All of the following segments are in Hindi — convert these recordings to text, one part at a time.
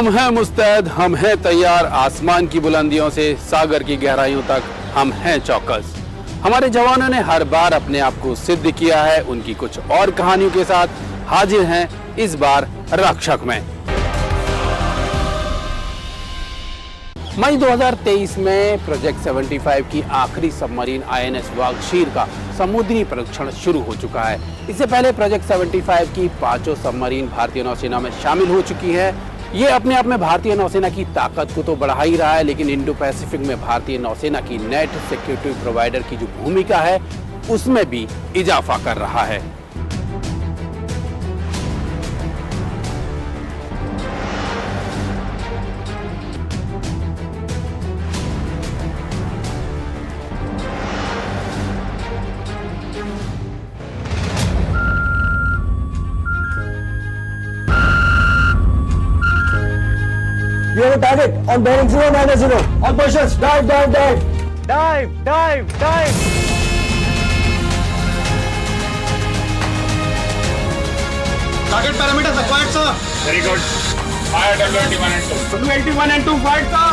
हम हैं मुस्तैद, हम हैं तैयार। आसमान की बुलंदियों से सागर की गहराइयों तक हम हैं चौकस। हमारे जवानों ने हर बार अपने आप को सिद्ध किया है। उनकी कुछ और कहानियों के साथ हाजिर हैं इस बार रक्षक में। मई 2023 में प्रोजेक्ट 75 की आखिरी सबमरीन INS वागशीर का समुद्री परीक्षण शुरू हो चुका है। इससे पहले प्रोजेक्ट 75 की 5 सबमरीन भारतीय नौसेना में शामिल हो चुकी है। ये अपने आप में भारतीय नौसेना की ताकत को तो बढ़ा ही रहा है, लेकिन इंडो पैसिफिक में भारतीय नौसेना की नेट सिक्योरिटी प्रोवाइडर की जो भूमिका है उसमें भी इजाफा कर रहा है। We have a target on bearing 0-0. All positions, dive, dive, dive. Dive, dive, dive. Target parameters acquired, sir. Very good. Fire W81 and 2. W81 and 2, fired, sir.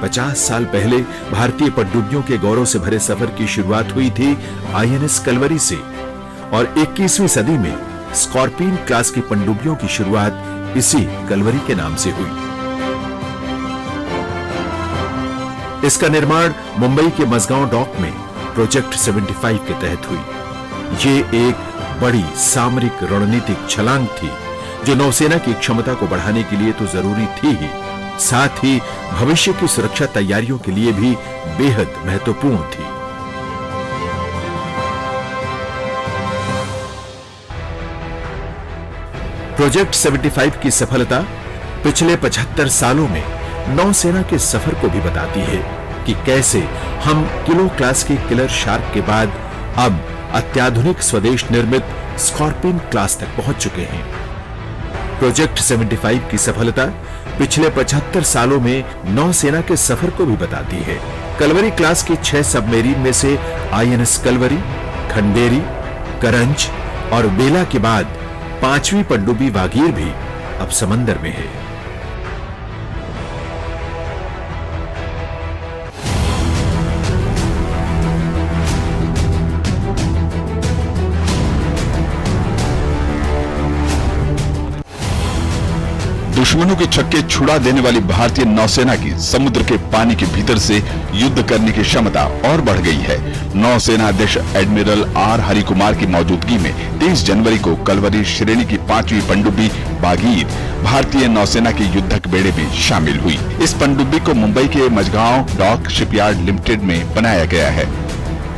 पचास साल पहले भारतीय पनडुब्बियों के गौरव से भरे सफर की शुरुआत हुई थी INS कलवरी से, और 21वीं सदी में स्कॉर्पियन क्लास की पनडुब्बियों की शुरुआत इसी कलवरी के नाम से हुई। इसका निर्माण मुंबई के मझगांव डॉक में प्रोजेक्ट 75 के तहत हुई। ये एक बड़ी सामरिक रणनीतिक छलांग थी जो नौसेना की क्षमता को बढ़ाने के लिए तो जरूरी थी ही, साथ ही भविष्य की सुरक्षा तैयारियों के लिए भी बेहद महत्वपूर्ण थी। प्रोजेक्ट 75 की सफलता पिछले 75 सालों में नौसेना के सफर को भी बताती है कि कैसे हम किलो क्लास के किलर शार्क के बाद अब अत्याधुनिक स्वदेश निर्मित स्कॉर्पियन क्लास तक पहुंच चुके हैं। प्रोजेक्ट 75 की सफलता पिछले 75 सालों में नौसेना के सफर को भी बताती है। कलवरी क्लास की 6 सबमरीन में से INS कलवरी, खंडेरी, करंज और बेला के बाद 5वीं पनडुब्बी वागीर भी अब समंदर में है। दुश्मनों के छक्के छुड़ा देने वाली भारतीय नौसेना की समुद्र के पानी के भीतर से युद्ध करने की क्षमता और बढ़ गई है। नौसेना अध्यक्ष एडमिरल R हरिकुमार की मौजूदगी में 23 जनवरी को कलवरी श्रेणी की 5वीं पनडुब्बी वागीर भारतीय नौसेना के युद्धक बेड़े में शामिल हुई। इस पनडुब्बी को मुंबई के मझगांव डॉक शिपयार्ड लिमिटेड में बनाया गया है।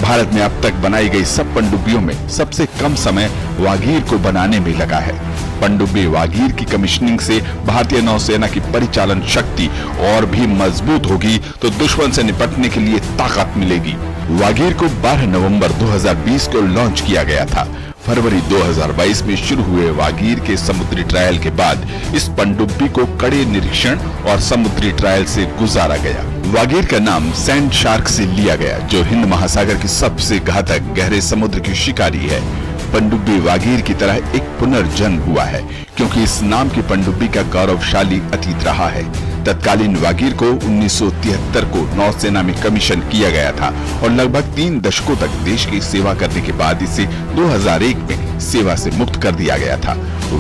भारत में अब तक बनाई गई सब पनडुब्बियों में सबसे कम समय वागीर को बनाने में लगा है। पनडुब्बी वागीर की कमीशनिंग से भारतीय नौसेना की परिचालन शक्ति और भी मजबूत होगी तो दुश्मन से निपटने के लिए ताकत मिलेगी। वागीर को 12 नवंबर 2020 को लॉन्च किया गया था। फरवरी 2022 में शुरू हुए वागीर के समुद्री ट्रायल के बाद इस पनडुब्बी को कड़े निरीक्षण और समुद्री ट्रायल से गुजारा गया। वागीर का नाम सैंड शार्क से लिया गया, जो हिंद महासागर की सबसे घातक गहरे समुद्र की शिकारी है। पनडुब्बी वागीर की तरह एक पुनर्जन्म हुआ है, क्योंकि इस नाम की पनडुब्बी का गौरवशाली अतीत रहा है। तत्कालीन वागीर को 1973 को नौसेना में कमीशन किया गया था और लगभग 3 दशकों तक देश की सेवा करने के बाद इसे 2001 में सेवा से मुक्त कर दिया गया था।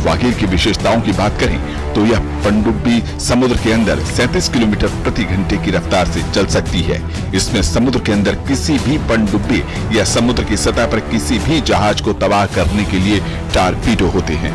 वागीर की विशेषताओं की बात करें तो यह पनडुब्बी समुद्र के अंदर 37 किलोमीटर प्रति घंटे की रफ्तार से चल सकती है। इसमें समुद्र के अंदर किसी भी पनडुब्बी या समुद्र की सतह पर किसी भी जहाज को तबाह करने के लिए टारपीडो होते हैं।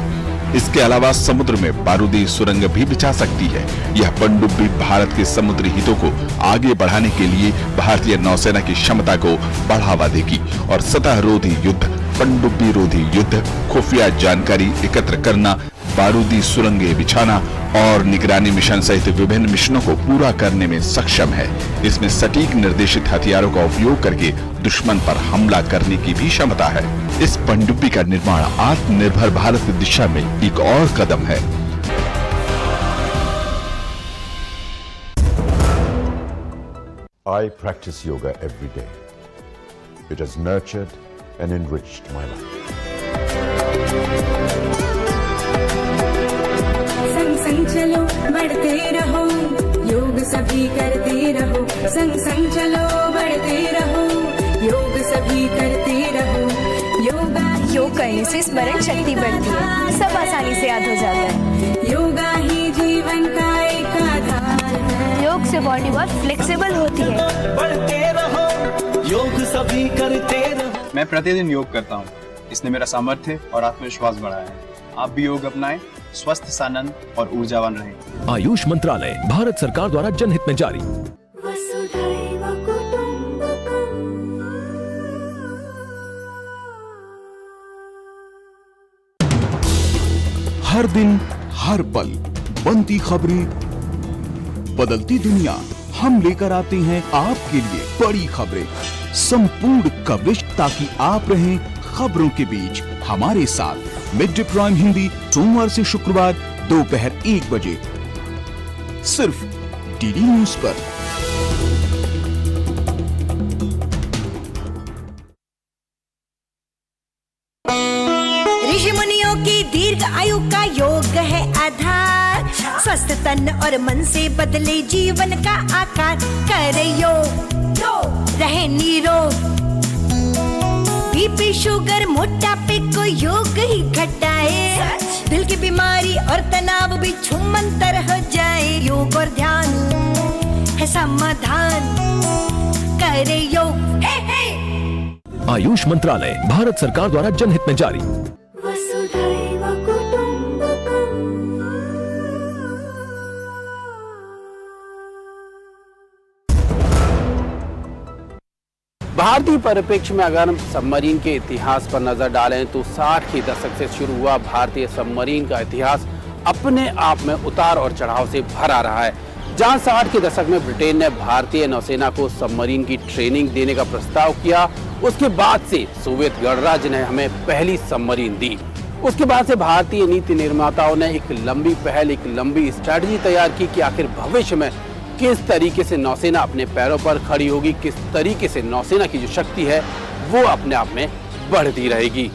इसके अलावा समुद्र में बारूदी सुरंग भी बिछा सकती है। यह पनडुब्बी भारत के समुद्री हितों को आगे बढ़ाने के लिए भारतीय नौसेना की क्षमता को बढ़ावा देगी और सतह रोधी युद्ध, पनडुब्बी रोधी युद्ध, खुफिया जानकारी एकत्र करना, बारूदी सुरंगें बिछाना और निगरानी मिशन सहित विभिन्न मिशनों को पूरा करने में सक्षम है। इसमें सटीक निर्देशित हथियारों का उपयोग करके दुश्मन पर हमला करने की भी क्षमता है। इस पनडुब्बी का निर्माण आत्मनिर्भर भारत की दिशा में एक और कदम है। I practice yoga every day. It has nurtured and enriched my life. संग संग चलो बढ़ते रहो, योग सभी करते रहो। संग संग चलो बढ़ते रहो, योग सभी करते रहो। योग करने से स्मरण शक्ति बढ़ती है, सब आसानी से याद हो जाता है। योगा ही जीवन का एक आधार है। योग से बॉडी बहुत फ्लेक्सिबल होती है। बढ़ते रहो, योग सभी करते रहो। मैं प्रतिदिन योग करता हूँ, इसने मेरा सामर्थ्य और आत्मविश्वास बढ़ाया है। आप भी योग अपनाएं, स्वस्थ, सानंद और ऊर्जावान रहें। आयुष मंत्रालय, भारत सरकार द्वारा जनहित में जारी। वसुधैव कुटुम्बकम्। हर दिन, हर पल बनती खबरें, बदलती दुनिया, हम लेकर आते हैं आपके लिए बड़ी खबरें, संपूर्ण कवरेज, ताकि आप रहें खबरों के बीच हमारे साथ। मिड डे प्राइम हिंदी, सोमवार से शुक्रवार दोपहर 1 बजे, सिर्फ डीडी न्यूज पर। ऋषि मुनियों की दीर्घ आयु का योग है आधार। स्वस्थ तन और मन से बदले जीवन का आकार। करे योग, रहे निरोग। बीपी, शुगर, मोटापे को योग ही घटाए। दिल की बीमारी और तनाव भी छूमंतर हो जाए। योग और ध्यान है समाधान। करे योग। आयुष मंत्रालय, भारत सरकार द्वारा जनहित में जारी। वसुधैव कुटुम्बकम्। भारतीय परिप्रेक्ष्य में अगर हम सबमरीन के इतिहास पर नजर डालें तो 60 के दशक से शुरू हुआ भारतीय सबमरीन का इतिहास अपने आप में उतार और चढ़ाव से भरा रहा है। जहां 60 के दशक में ब्रिटेन ने भारतीय नौसेना को सबमरीन की ट्रेनिंग देने का प्रस्ताव किया, उसके बाद से सोवियत गणराज्य ने हमें पहली सबमरीन दी। उसके बाद से भारतीय नीति निर्माताओं ने एक लंबी पहल, एक लंबी स्ट्रैटेजी तैयार की कि आखिर भविष्य में किस तरीके से नौसेना अपने पैरों पर खड़ी होगी, किस तरीके से नौसेना की जो शक्ति है वो अपने आप में बढ़ती रहेगी।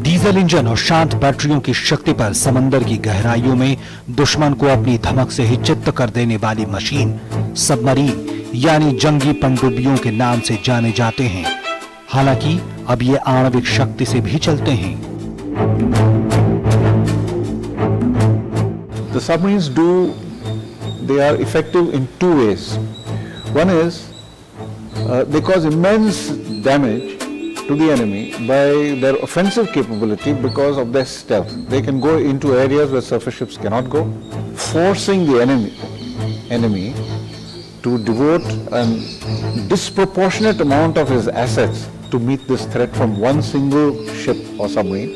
डीजल इंजन और शांत बैटरियों की शक्ति पर समंदर की गहराइयों में दुश्मन को अपनी धमक से ही चित्त कर देने वाली मशीन सबमरीन यानी जंगी पनडुब्बियों के नाम से जाने जाते हैं। हालांकि अब ये आणविक शक्ति से भी चलते हैं। The submarines they are effective in two ways. One is they cause immense damage to the enemy by their offensive capability because of their stealth. They can go into areas where surface ships cannot go, forcing the enemy to devote a disproportionate amount of his assets to meet this threat from one single ship or submarine.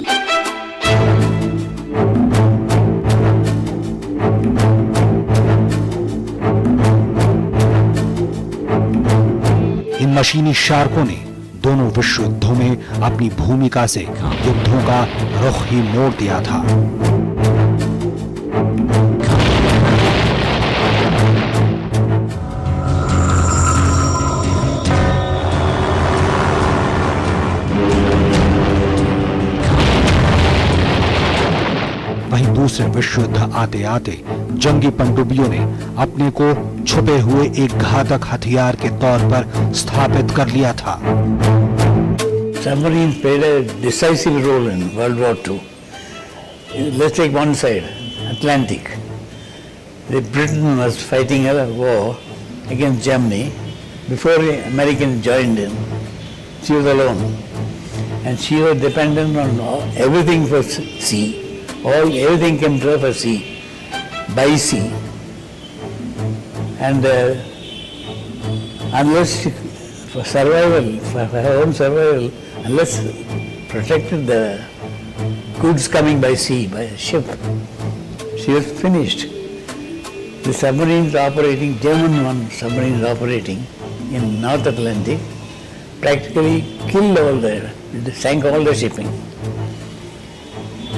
इन मशीनी शार्कों ने दोनों विश्व युद्धों में अपनी भूमिका से युद्धों का रुख ही मोड़ दिया था। वहीं दूसरे विश्व युद्ध आते आते जंगी पनडुब्बियों ने अपने को छुपे हुए एक घातक हथियार के तौर पर स्थापित कर लिया था। Submarines played a decisive role in World War II. Let's take one side, Atlantic. Britain was fighting a war against Germany. Before the Americans joined in, she was alone. And she was dependent on everything for sea. Everything came to her for sea, by sea. And unless she, for survival, for her own survival, unless protected the goods coming by sea, by ship, she was finished. The submarines operating, German one submarines operating in North Atlantic, practically killed all they sank all the shipping.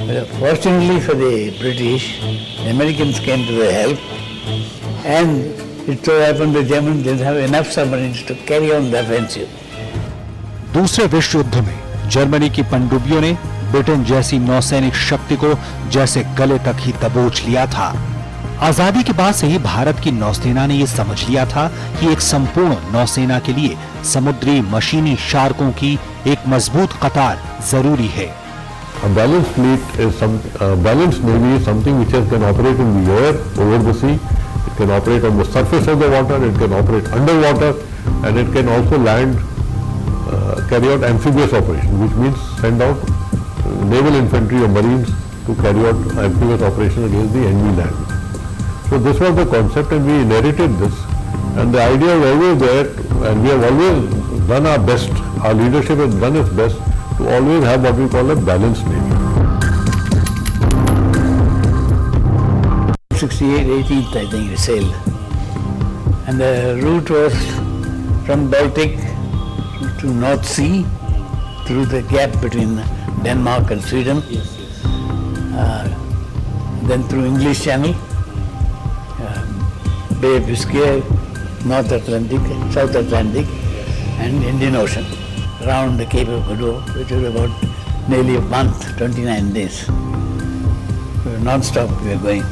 But fortunately for the British, the Americans came to their help, and it so happened the Germans didn't have enough submarines to carry on the offensive. दूसरे विश्व युद्ध में जर्मनी की पनडुब्बियों ने ब्रिटेन जैसी नौसैनिक शक्ति को जैसे गले तक ही दबोच लिया था। आजादी के बाद से ही भारत की नौसेना ने यह समझ लिया था कि एक संपूर्ण नौसेना के लिए समुद्री मशीनी शार्कों की एक मजबूत कतार जरूरी है। A balanced fleet is balanced navy is something which can operate in the air, over the sea. It can operate on the surface of the water. It can operate underwater, and it can also land, carry out amphibious operation, which means send out naval infantry or marines to carry out amphibious operation against the enemy land. So this was the concept, and we inherited this. And the idea was always there, and we have always done our best. Our leadership has done its best to always have what we call a balanced navy. 68, 18th, I think, we sailed. And the route was from Baltic to North Sea, through the gap between Denmark and Sweden, then through English Channel, Bay of Biscay, North Atlantic, South Atlantic, and Indian Ocean, around the Cape of Good Hope, which was about nearly a month, 29 days. We were non-stop we were going.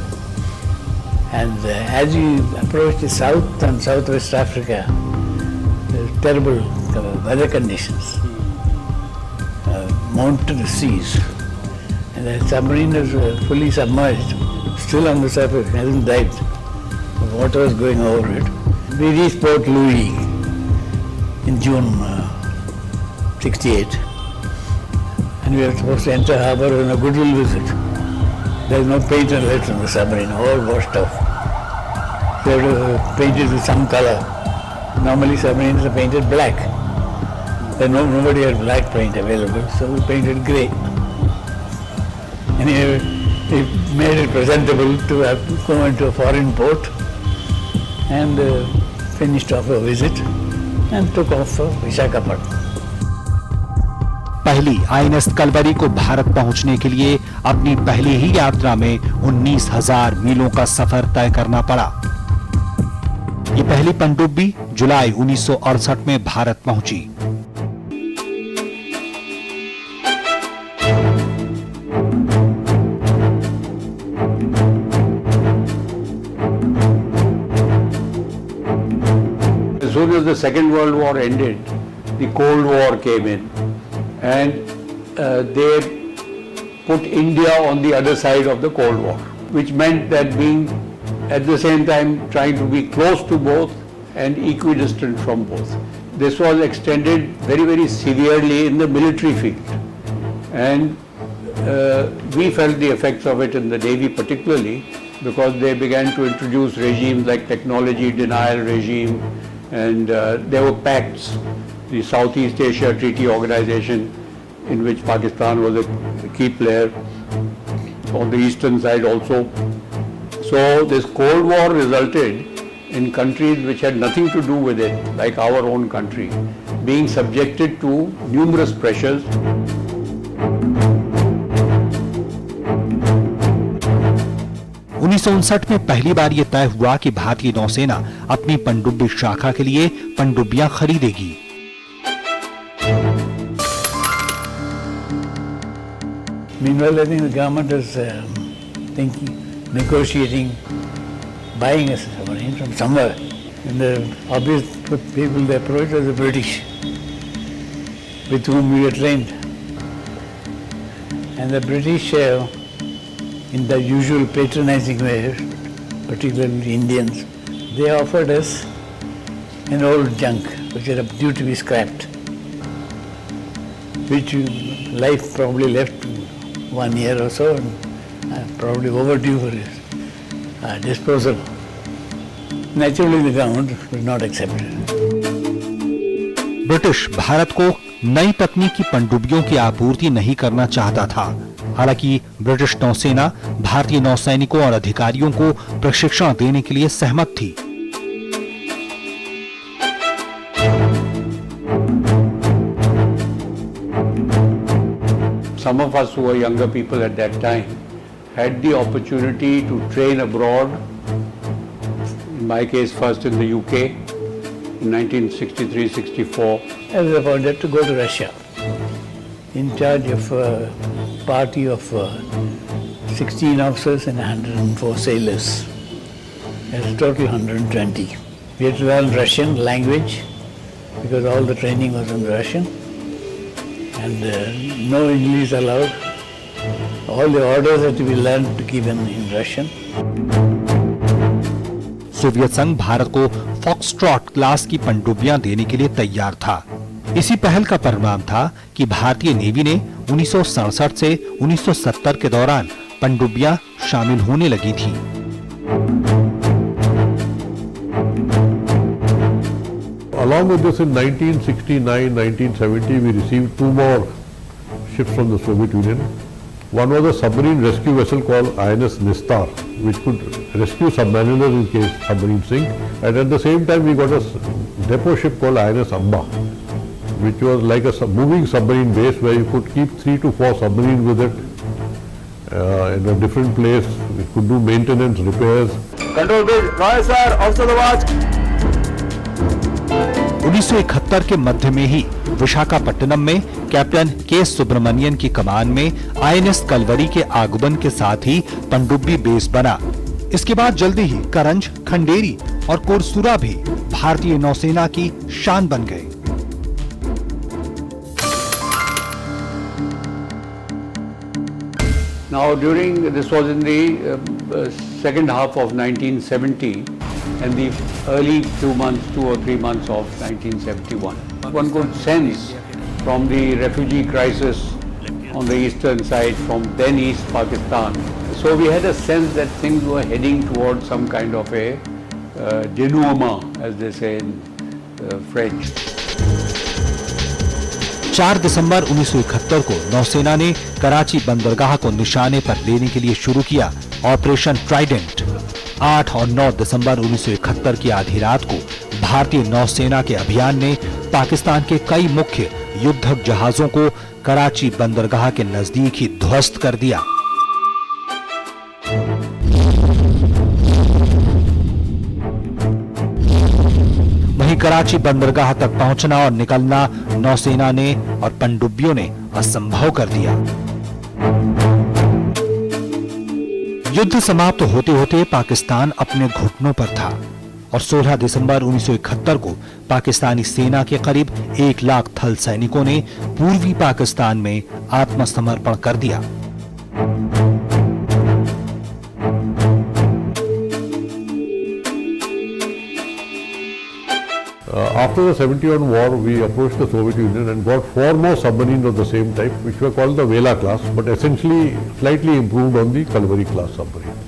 And as you approach the South and Southwest Africa, there were terrible weather conditions, mountainous seas, and the submarine was fully submerged, still on the surface, hasn't dived. The water was going over it. We reached Port Louis in June 68, and we were supposed to enter harbour on a goodwill visit. There is no paint left on the submarine, all washed off. They were painted with some colour. Normally submarines are painted black. Then nobody had black paint available, so we painted grey. And it made it presentable to have to go into a foreign port, and finished off a visit and took off for Visakhapatnam. पहली आईएनएस कलवरी को भारत पहुंचने के लिए अपनी पहली ही यात्रा में 19,000 मीलों का सफर तय करना पड़ा। ये पहली पनडुब्बी जुलाई 1968 में भारत पहुंची। As soon as the Second World War ended, the Cold War came in, and they put India on the other side of the Cold War, which meant that being at the same time trying to be close to both and equidistant from both. This was extended very, very severely in the military field, and we felt the effects of it in the Navy particularly, because they began to introduce regimes like technology denial regime, and there were pacts, the Southeast Asia Treaty Organization, in which Pakistan was a key player, on the eastern side also. So this Cold War resulted in countries which had nothing to do with it, like our own country, being subjected to numerous pressures. उन्नीस में पहली बार यह तय हुआ कि भारतीय नौसेना अपनी पनडुब्बी शाखा के लिए पनडुब्बियां खरीदेगी। Meanwhile, I think the government is negotiating, buying a submarine from somewhere. And the obvious people they approached were the British, with whom we were trained. And the British, in the usual patronizing way, particularly Indians, they offered us an old junk which era due to be scrapped, which life probably left 1 year or so, and probably overdue for its disposal. Naturally, the government would not accept it. British Bharat को नई तकनीक की पनडुब्बियों की आपूर्ति नहीं करना चाहता था। हालांकि ब्रिटिश नौसेना भारतीय नौसैनिकों और अधिकारियों को प्रशिक्षण देने के लिए सहमत थी। some of us who were younger people at that time had the opportunity to train abroad, in my case first in the UK in 1963-64. I was appointed to go to Russia in charge of a party of 16 officers and 104 sailors. That's total 120. We had to learn Russian language because all the training was in Russian, and no English allowed. All the orders had to be learned to given in Russian. Soviet संघ भारत को फॉक्सट्रॉट क्लास की पनडुब्बियां देने के लिए तैयार था। इसी पहल का परिणाम था कि भारतीय नेवी ने 1967 से 1970 के दौरान पनडुब्बियां शामिल होने लगी थी। Along with this, in 1969-1970, we received 2 more ships from the Soviet Union. One was a submarine rescue vessel called INS Nistar, which could rescue submariners in case submarines sink. And at the same time, we got a depot ship called INS Amba, which was like a moving submarine base where you could keep 3 to 4 submarines with it in a different place. It could do maintenance, repairs. Control bridge, Royal sir, officer the watch. 1971 के मध्य में ही विशाखापट्टनम में कैप्टन के सुब्रमण्यन की कमान में आईएनएस कलवरी के आगमन के साथ ही पनडुब्बी बेस बना। इसके बाद जल्दी ही करंज, खंडेरी और कुरसुरा भी भारतीय नौसेना की शान बन गए। Now, this was in the second half of 1970 and the early 2 or 3 months of 1971. One could sense from the refugee crisis on the eastern side, from then East Pakistan. So we had a sense that things were heading towards some kind of a denouement, as they say in French. 4 दिसंबर 1971 को नौसेना ने कराची बंदरगाह को निशाने पर लेने के लिए शुरू किया ऑपरेशन ट्राइडेंट। 8 और 9 दिसंबर 1971 की आधी रात को भारतीय नौसेना के अभियान ने पाकिस्तान के कई मुख्य युद्धक जहाजों को कराची बंदरगाह के नजदीक ही ध्वस्त कर दिया। वहीं कराची बंदरगाह तक पहुंचना और निकलना नौसेना ने और पनडुब्बियों ने असंभव कर दिया। युद्ध समाप्त होते होते पाकिस्तान अपने घुटनों पर था और 16 दिसंबर 1971 को पाकिस्तानी सेना के करीब 1 लाख थल सैनिकों ने पूर्वी पाकिस्तान में आत्मसमर्पण कर दिया। After the 71 war, we approached the Soviet Union and got 4 more submarines of the same type, which were called the Vela class, but essentially slightly improved on the Kalvari class submarines.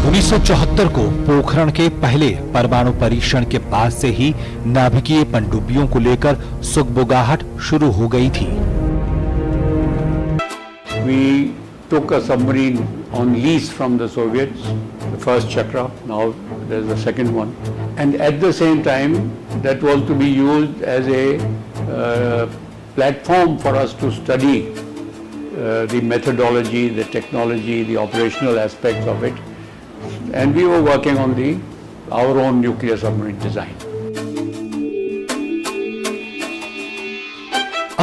उन्नीस को पोखरण के पहले परमाणु परीक्षण के बाद से ही नाभिकीय पनडुब्बियों को लेकर सुगबुगाहट शुरू हो गई थी। We took a submarine on lease from the Soviets, the first Chakra, now there's the second one. And at the same time, that was to be used as a platform for us to study the methodology, the technology, the operational aspects of it. And we were working on our own nuclear submarine design.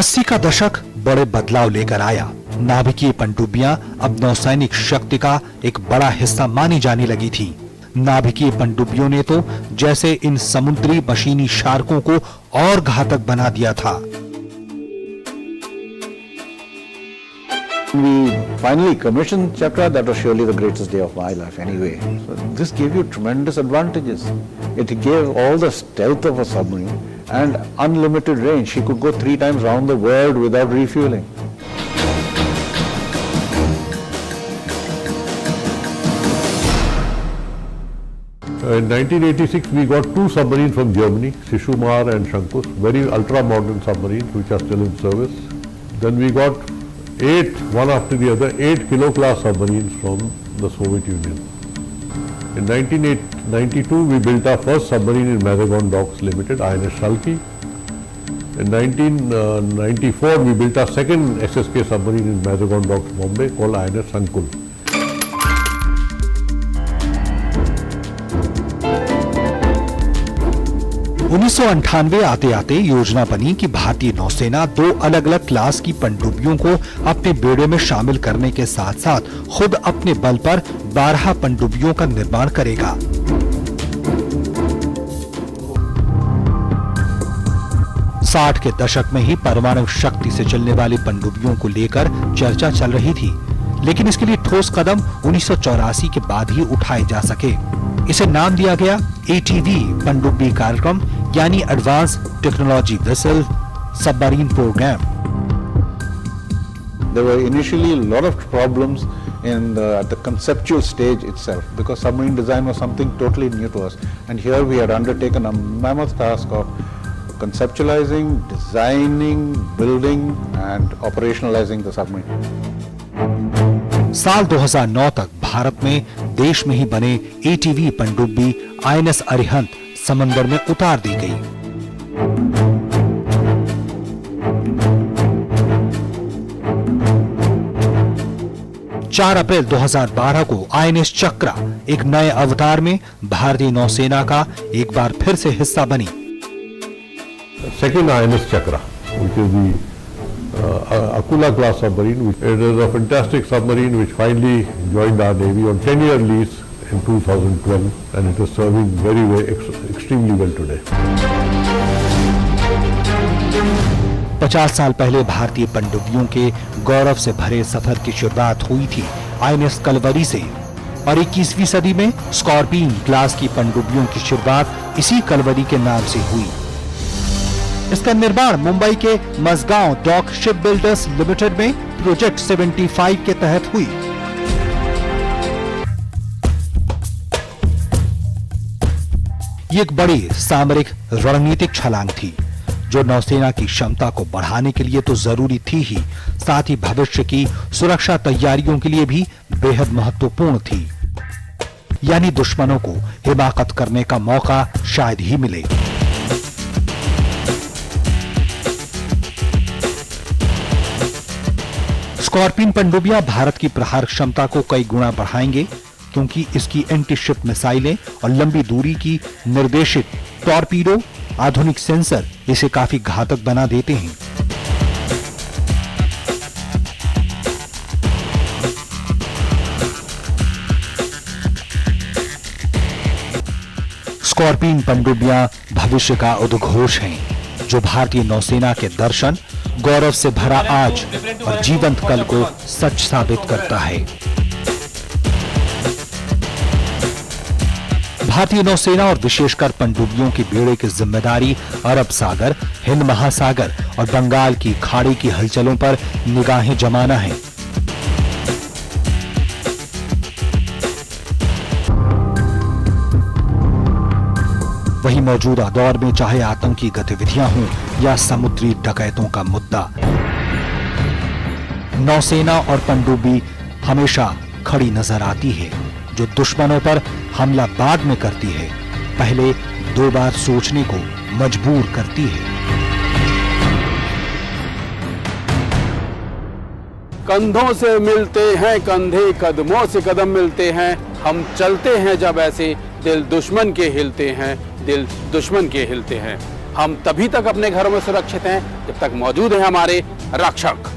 80 का दशक बड़े बदलाव लेकर आया। नाभिकीय पनडुब्बियां अब नौसैनिक शक्ति का एक बड़ा हिस्सा मानी जाने लगी थी। नाभिकीय पनडुब्बियों ने तो जैसे इन समुद्री मशीनी शार्कों को और घातक बना दिया था। We finally commissioned Chakra. That was surely the greatest day of my life anyway. So this gave you tremendous advantages. It gave all the stealth of a submarine and unlimited range. She could go 3 times round the world without refueling. In 1986, we got 2 submarines from Germany, Shishumar and Shankus, very ultra-modern submarines which are still in service. Then we got 8, one after the other, 8 kilo class submarines from the Soviet Union. In 1992, we built our first submarine in Mazagon Docks Limited, INS Shalki. In 1994, we built our second SSK submarine in Mazagon Docks, Bombay, called INS Sankul. उन्नीस आते आते योजना बनी कि भारतीय नौसेना 2 अलग अलग क्लास की पनडुब्बियों को अपने बेड़े में शामिल करने के साथ साथ खुद अपने बल पर 12 पनडुब्बियों का निर्माण करेगा। साठ के दशक में ही परमाणु शक्ति से चलने वाली पनडुब्बियों को लेकर चर्चा चल रही थी, लेकिन इसके लिए ठोस कदम 1984 के बाद ही उठाए जा सके। इसे नाम दिया गया ATV पनडुब्बी कार्यक्रम यानी advance technology vessel submarine program. There were initially a lot of problems at the conceptual stage itself, because submarine design was something totally new to us, and here we had undertaken a mammoth task of conceptualizing, designing, building and operationalizing the submarine. साल 2009 तक भारत में देश में ही बने ATV पनडुब्बी INS अरिहंत समंदर में उतार दी गई। चार अप्रैल 2012 को INS चक्रा एक नए अवतार में भारतीय नौसेना का एक बार फिर से हिस्सा बनी। Second INS Chakra, which is the Akula class submarine. It is a fantastic submarine which finally joined our Navy on 10-year lease in 2012, and it is serving extremely well today. 50 साल पहले भारतीय पनडुब्बियों के गौरव से भरे सफर की शुरुआत हुई थी INS कलवरी से, और 21वीं सदी में स्कॉर्पियन क्लास की पनडुब्बियों की शुरुआत इसी कलवरी के नाम से हुई। इसका निर्माण मुंबई के Mazagon dock ship builders limited में प्रोजेक्ट 75 के तहत हुई। ये एक बड़ी सामरिक रणनीतिक छलांग थी जो नौसेना की क्षमता को बढ़ाने के लिए तो जरूरी थी ही, साथ ही भविष्य की सुरक्षा तैयारियों के लिए भी बेहद महत्वपूर्ण थी। यानी दुश्मनों को हिमाकत करने का मौका शायद ही मिले। स्कॉर्पियन पनडुब्बियां भारत की प्रहार क्षमता को कई गुना बढ़ाएंगे, क्योंकि इसकी एंटी शिप मिसाइलें और लंबी दूरी की निर्देशित टॉर्पीडो आधुनिक सेंसर इसे काफी घातक बना देते हैं। स्कॉर्पियन पनडुब्बियां भविष्य का उद्घोष हैं, जो भारतीय नौसेना के दर्शन, गौरव से भरा आज और जीवंत कल को सच साबित करता है। भारतीय नौसेना और विशेषकर पनडुब्बियों की बेड़े की जिम्मेदारी अरब सागर, हिंद महासागर और बंगाल की खाड़ी की हलचलों पर निगाहें जमाना है। वही मौजूदा दौर में चाहे आतंकी गतिविधियां हों या समुद्री डकैतों का मुद्दा, नौसेना और पनडुब्बी हमेशा खड़ी नजर आती है, जो दुश्मनों पर हमला बाद में करती है, पहले 2 बार सोचने को मजबूर करती है। कंधों से मिलते हैं कंधे, कदमों से कदम मिलते हैं, हम चलते हैं जब ऐसे, दिल दुश्मन के हिलते हैं, दिल दुश्मन के हिलते हैं। हम तभी तक अपने घरों में सुरक्षित हैं जब तक मौजूद हैं हमारे रक्षक।